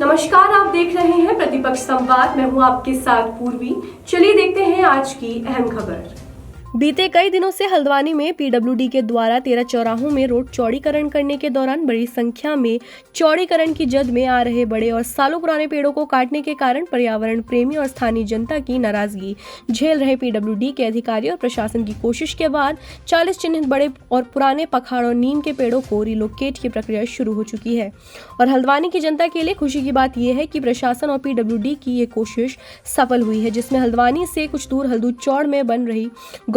नमस्कार, आप देख रहे हैं प्रतिपक्ष संवाद। मैं हूं आपके साथ पूर्वी। चलिए देखते हैं आज की अहम खबर। बीते कई दिनों से हल्द्वानी में पीडब्ल्यूडी के द्वारा 13 चौराहों में रोड चौड़ीकरण करने के दौरान बड़ी संख्या में चौड़ीकरण की जद में आ रहे बड़े और सालों पुराने पेड़ों को काटने के कारण पर्यावरण प्रेमी और स्थानीय जनता की नाराजगी झेल रहे पीडब्ल्यूडी के अधिकारी और प्रशासन की कोशिश के बाद 40 चिन्हित बड़े और पुराने पखाड़ और नीम के पेड़ों को रिलोकेट की प्रक्रिया शुरू हो चुकी है। और हल्द्वानी की जनता के लिए खुशी की बात यह है कि प्रशासन और पीडब्ल्यूडी की ये कोशिश सफल हुई है, जिसमें हल्द्वानी से कुछ दूर हल्दू चौड़ में बन रही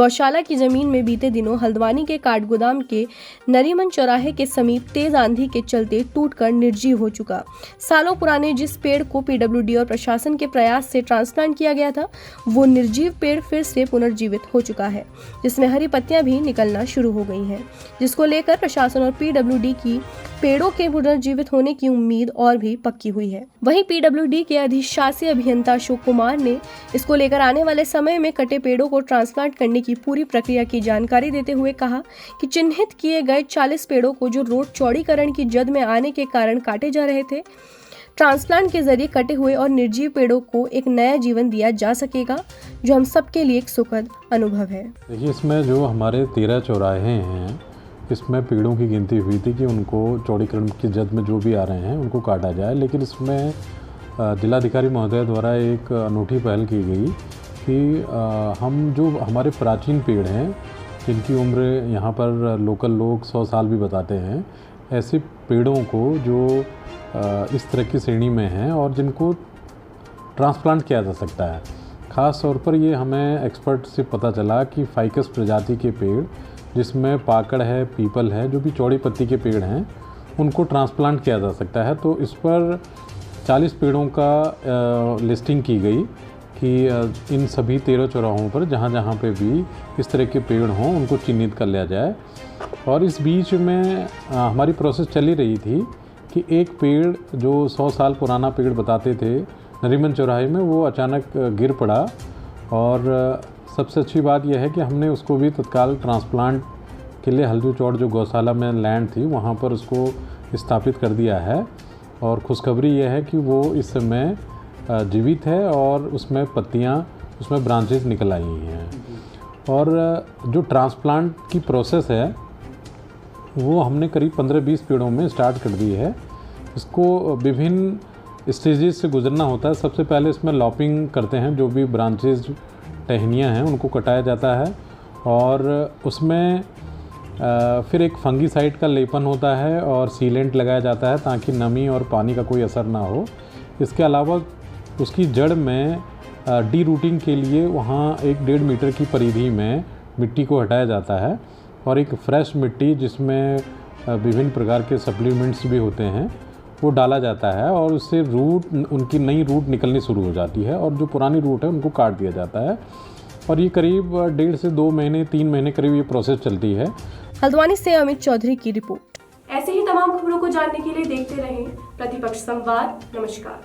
गौशाला की जमीन में बीते दिनों हल्द्वानी के काठगोदाम के नरीमन चौराहे के समीप तेज आंधी के चलते टूटकर निर्जीव हो चुका सालों पुराने जिस पेड़ को पीडब्ल्यूडी और प्रशासन के प्रयास से ट्रांसप्लांट किया गया था, वो निर्जीव पेड़ फिर से पुनर्जीवित हो चुका है, जिसमें हरी पत्तियां भी निकलना शुरू हो गई हैं, जिसको लेकर प्रशासन और पीडब्ल्यूडी की पेड़ों के पुनर्जीवित होने की उम्मीद और भी पक्की हुई है। वहीं पीडब्ल्यूडी के अधिशासी अभियंता अशोक कुमार ने इसको लेकर आने वाले समय में कटे पेड़ों को ट्रांसप्लांट करने की पूरी प्रक्रिया की जानकारी देते हुए कहा कि चिन्हित किए गए 40 पेड़ों को जो रोड चौड़ीकरण की जद में आने के कारण काटे जा रहे थे, ट्रांसप्लांट के जरिए कटे हुए और निर्जीव पेड़ों को एक नया जीवन दिया जा सकेगा, जो हम सबके लिए एक सुखद अनुभव है। देखिए, इसमें जो हमारे 13 चौराहे हैं, इसमें पेड़ों की गिनती हुई थी कि उनको चौड़ीकरण की जद में जो भी आ रहे हैं उनको काटा जाए, लेकिन इसमें जिलाधिकारी महोदय द्वारा एक अनूठी पहल की गई कि हम जो हमारे प्राचीन पेड़ हैं, जिनकी उम्र यहाँ पर लोकल लोग 100 साल भी बताते हैं, ऐसे पेड़ों को जो इस तरह की श्रेणी में हैं और जिनको ट्रांसप्लांट किया जा सकता है। ख़ास तौर पर ये हमें एक्सपर्ट से पता चला कि फाइकस प्रजाति के पेड़, जिसमें पाकड़ है, पीपल है, जो भी चौड़ी पत्ती के पेड़ हैं, उनको ट्रांसप्लांट किया जा सकता है। तो इस पर 40 पेड़ों का लिस्टिंग की गई कि इन सभी 13 चौराहों पर जहाँ जहाँ पे भी इस तरह के पेड़ हों उनको चिन्हित कर लिया जाए। और इस बीच में हमारी प्रोसेस चली रही थी कि एक पेड़ जो 100 साल पुराना पेड़ बताते थे नरीमन चौराहे में, वो अचानक गिर पड़ा। और सबसे अच्छी बात यह है कि हमने उसको भी तत्काल ट्रांसप्लांट के लिए हल्दू चौड़ जो गौशाला में लैंड थी वहाँ पर उसको स्थापित कर दिया है। और खुशखबरी यह है कि वो इस समय जीवित है और उसमें पत्तियाँ, उसमें ब्रांचेस निकल आई हैं। और जो ट्रांसप्लांट की प्रोसेस है वो हमने करीब 15-20 पेड़ों में स्टार्ट कर दी है। इसको विभिन्न स्टेजेस से गुजरना होता है। सबसे पहले इसमें लॉपिंग करते हैं, जो भी ब्रांचेस टहनियाँ हैं उनको कटाया जाता है और उसमें फिर एक फंगीसाइड का लेपन होता है और सीलेंट लगाया जाता है ताकि नमी और पानी का कोई असर ना हो। इसके अलावा उसकी जड़ में डी रूटिंग के लिए वहाँ 1-1.5 मीटर की परिधि में मिट्टी को हटाया जाता है और एक फ्रेश मिट्टी जिसमें विभिन्न प्रकार के सप्लीमेंट्स भी होते हैं वो डाला जाता है और उससे रूट, उनकी नई रूट निकलनी शुरू हो जाती है और जो पुरानी रूट है उनको काट दिया जाता है। और ये करीब 1.5 से 2 महीने 3 महीने करीब ये प्रोसेस चलती है। हल्द्वानी से अमित चौधरी की रिपोर्ट। ऐसे ही तमाम खबरों को जानने के लिए देखते रहें प्रतिपक्ष संवाद। नमस्कार।